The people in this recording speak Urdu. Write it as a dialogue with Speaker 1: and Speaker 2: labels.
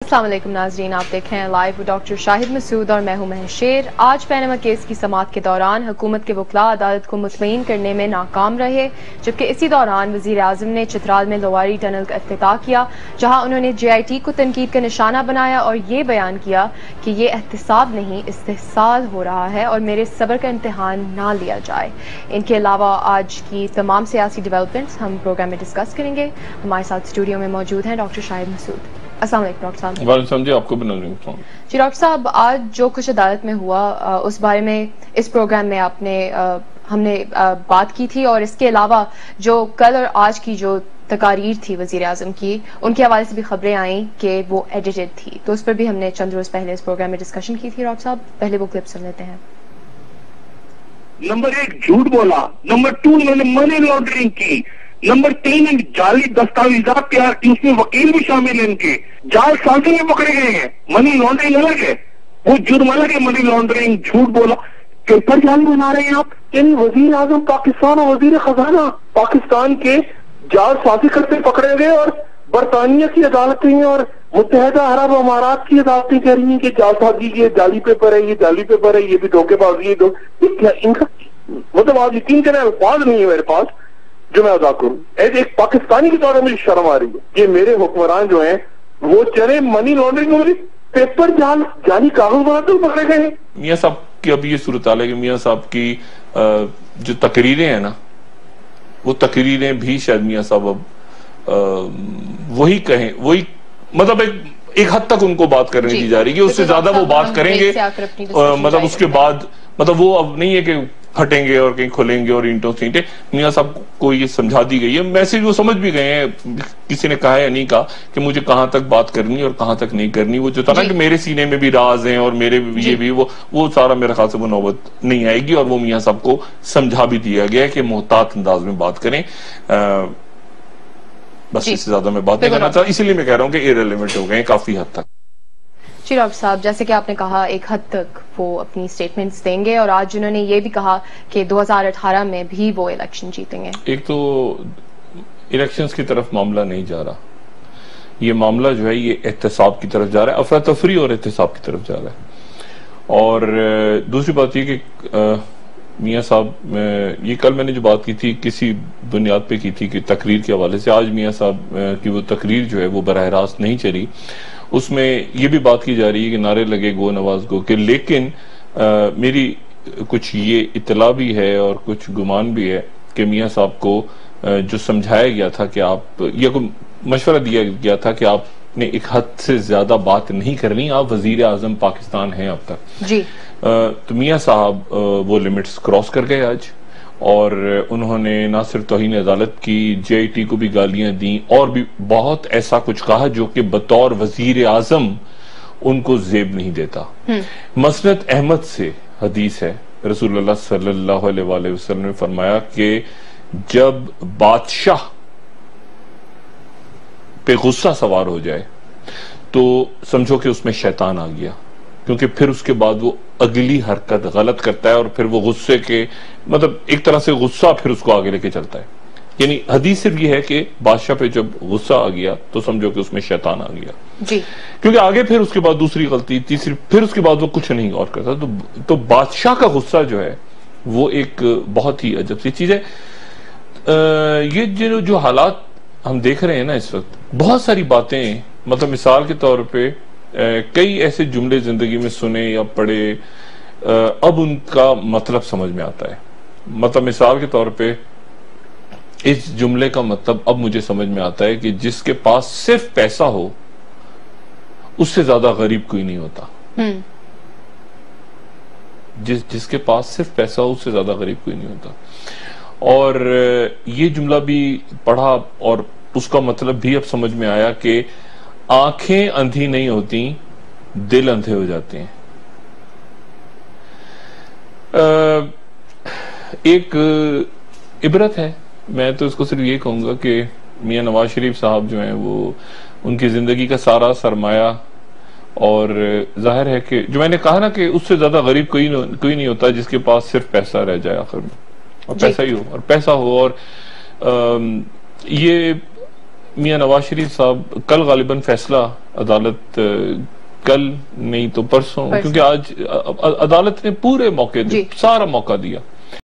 Speaker 1: السلام علیکم ناظرین، آپ دیکھ رہے ہیں لائیو ڈاکٹر شاہد مسعود اور میں ہوں مہشیر۔ آج پیناما کیس کی سماعت کے دوران حکومت کے وکلاء عدالت کو مطمئن کرنے میں ناکام رہے، جبکہ اسی دوران وزیر اعظم نے چترال میں لواری ٹنل کا افتتاح کیا، جہاں انہوں نے جے آئی ٹی کو تنقید کا نشانہ بنایا اور یہ بیان کیا کہ یہ احتساب نہیں استحصال ہو رہا ہے اور میرے صبر کا امتحان نہ لیا جائے۔ ان کے علاوہ آج کی تمام سیاسی ڈیولپمنٹس ہم پروگرام میں ڈسکس کریں گے۔ ہمارے ساتھ اسٹوڈیو میں موجود ہیں ڈاکٹر شاہد مسعود۔ السلام علیکم ڈاکٹر صاحب۔
Speaker 2: وعلیکم السلام جی، آپ کو بھی نظر
Speaker 1: جی ڈاکٹر صاحب، آج جو کچھ عدالت میں ہوا اس بارے میں اس پروگرام میں ہم نے بات کی تھی، اور اس کے علاوہ جو کل اور آج کی جو تقاریر تھی وزیر اعظم کی، ان کے حوالے سے بھی خبریں آئیں کہ وہ ایڈیٹڈ تھی، تو اس پر بھی ہم نے چند روز پہلے اس پروگرام میں ڈسکشن کی تھی۔ ڈاکٹر صاحب پہلے وہ کلپ سن لیتے ہیں۔
Speaker 3: نمبر 1 جھوٹ بولا، نمبر 2 انہوں نے منی لانڈرنگ کی، نمبر 3 جعلی دستاویزات تیار کی، اس میں وکیل بھی شامل ہیں، ان کے جعل سازی میں پکڑے گئے ہیں۔ منی لانڈرنگ الگ ہے، وہ جرم الگ ہے، منی لانڈرنگ جھوٹ بولا۔ پیپر جعل بنا رہے ہیں آپ، ان وزیر اعظم پاکستان اور وزیر خزانہ پاکستان کے جعل سازی کرتے پکڑے گئے، اور برطانیہ کی عدالتیں اور متحدہ عرب امارات کی عدالتیں کہہ رہی ہیں کہ جعل سازی یہ جعلی پیپر ہے، یہ جعلی پیپر ہے، یہ بھی دھوکے بازی ہے۔ ان کا مطلب آج یقین کریں الفاظ نہیں ہے میرے پاس جو میں ادا کروں۔ ایک پاکستانی کے طور پر مجھے شرم آ رہی ہے کہ میرے حکمران جو ہیں وہ چلے منی لانڈرنگ میں پیپر جعلی کاغذ بناتے ہوئے پکڑے گئے ہیں۔
Speaker 2: میاں صاحب کی اب یہ صورتحال ہے کہ میاں صاحب کی جو تقریریں ہیں نا، وہ تقریریں بھی شاید میاں صاحب اب وہی کہیں، وہی مطلب ایک حد تک ان کو بات کرنے دی جا رہی ہے کہ اس سے زیادہ وہ بات کریں گے، مطلب اس کے بعد مطلب وہ اب نہیں ہے کہ پھٹیں گے اور کہیں کھلیں گے اور اینٹوں سے اینٹیں۔ میاں صاحب کو یہ سمجھا دی گئی ہے، میسج وہ سمجھ بھی گئے ہیں، کسی نے کہا ہے یا نہیں کہا کہ مجھے کہاں تک بات کرنی اور کہاں تک نہیں کرنی۔ وہ جو تھا نا کہ میرے سینے میں بھی راز ہیں اور میرے یہ بھی، وہ سارا میرے خیال سے وہ نوبت نہیں آئے گی، اور وہ میاں صاحب کو سمجھا بھی دیا گیا ہے کہ محتاط انداز میں بات کریں۔ بس اس سے زیادہ میں بات نہیں کرنا چاہتا، اسی لیے میں کہہ رہا ہوں کہ ایرریلیونٹ ہو گئے کافی حد تک۔
Speaker 1: جی ڈاکٹر صاحب، جیسے کہ آپ نے کہا ایک حد تک وہ اپنی سٹیٹمنٹس دیں گے، اور آج انہوں نے یہ بھی کہا کہ 2018 میں بھی وہ الیکشن جیتیں گے۔
Speaker 2: ایک تو الیکشنز کی طرف معاملہ نہیں جا رہا، یہ معاملہ جو ہے یہ احتساب کی طرف جا رہا ہے، افراتفری اور احتساب کی طرف جا رہا ہے۔ اور دوسری بات یہ کہ میاں صاحب، یہ کل میں نے جو بات کی تھی کسی بنیاد پہ کی تھی کہ تقریر کے حوالے سے، آج میاں صاحب کی وہ تقریر جو ہے وہ براہ راست نہیں چلی، اس میں یہ بھی بات کی جا رہی ہے کہ نعرے لگے گو نواز گو کے، لیکن میری کچھ یہ اطلاع بھی ہے اور کچھ گمان بھی ہے کہ میاں صاحب کو جو سمجھایا گیا تھا کہ آپ، یا کوئی مشورہ دیا گیا تھا کہ آپ نے ایک حد سے زیادہ بات نہیں کرنی، آپ وزیر اعظم پاکستان ہیں اب تک
Speaker 1: جی،
Speaker 2: تو میاں صاحب وہ لیمٹس کراس کر گئے آج، اور انہوں نے نہ صرف توہین عدالت کی، جے آئی ٹی کو بھی گالیاں دیں، اور بھی بہت ایسا کچھ کہا جو کہ بطور وزیر اعظم ان کو زیب نہیں دیتا۔ مسند احمد سے حدیث ہے، رسول اللہ صلی اللہ علیہ وآلہ وسلم نے فرمایا کہ جب بادشاہ پہ غصہ سوار ہو جائے تو سمجھو کہ اس میں شیطان آ گیا، کیونکہ پھر اس کے بعد وہ اگلی حرکت غلط کرتا ہے، اور پھر وہ غصے کے مطلب ایک طرح سے غصہ پھر اس کو آگے لے کے چلتا ہے۔ یعنی حدیث صرف یہ ہے کہ بادشاہ پہ جب غصہ آ گیا تو سمجھو کہ اس میں شیطان آ گیا،
Speaker 1: جی،
Speaker 2: کیونکہ آگے پھر اس کے بعد دوسری غلطی، تیسری، پھر اس کے بعد وہ کچھ نہیں غور کرتا۔ تو بادشاہ کا غصہ جو ہے وہ ایک بہت ہی عجب سی چیز ہے۔ یہ جو حالات ہم دیکھ رہے ہیں نا اس وقت، بہت ساری باتیں، مطلب مثال کے طور پہ کئی ایسے جملے زندگی میں سنے یا پڑھے، اب ان کا مطلب سمجھ میں آتا ہے۔ مطلب مثال کے طور پہ اس جملے کا مطلب اب مجھے سمجھ میں آتا ہے کہ جس کے پاس صرف پیسہ ہو اس سے زیادہ غریب کوئی نہیں ہوتا۔ جس کے پاس صرف پیسہ ہو اس سے زیادہ غریب کوئی نہیں ہوتا۔ اور یہ جملہ بھی پڑھا اور اس کا مطلب بھی اب سمجھ میں آیا کہ آنکھیں اندھی نہیں ہوتی، دل اندھے ہو جاتے ہیں۔ ایک عبرت ہے، میں تو اس کو صرف یہ کہوں گا کہ میاں نواز شریف صاحب جو ہیں وہ ان کی زندگی کا سارا سرمایہ، اور ظاہر ہے کہ جو میں نے کہا نا کہ اس سے زیادہ غریب کوئی نہیں ہوتا جس کے پاس صرف پیسہ رہ جائے آخر میں، اور پیسہ ہی ہو، اور پیسہ ہو، اور یہ میاں نواز شریف صاحب کل غالباً فیصلہ عدالت کل نہیں تو پرسوں، کیونکہ آج عدالت نے پورے موقع دیا، سارا موقع دیا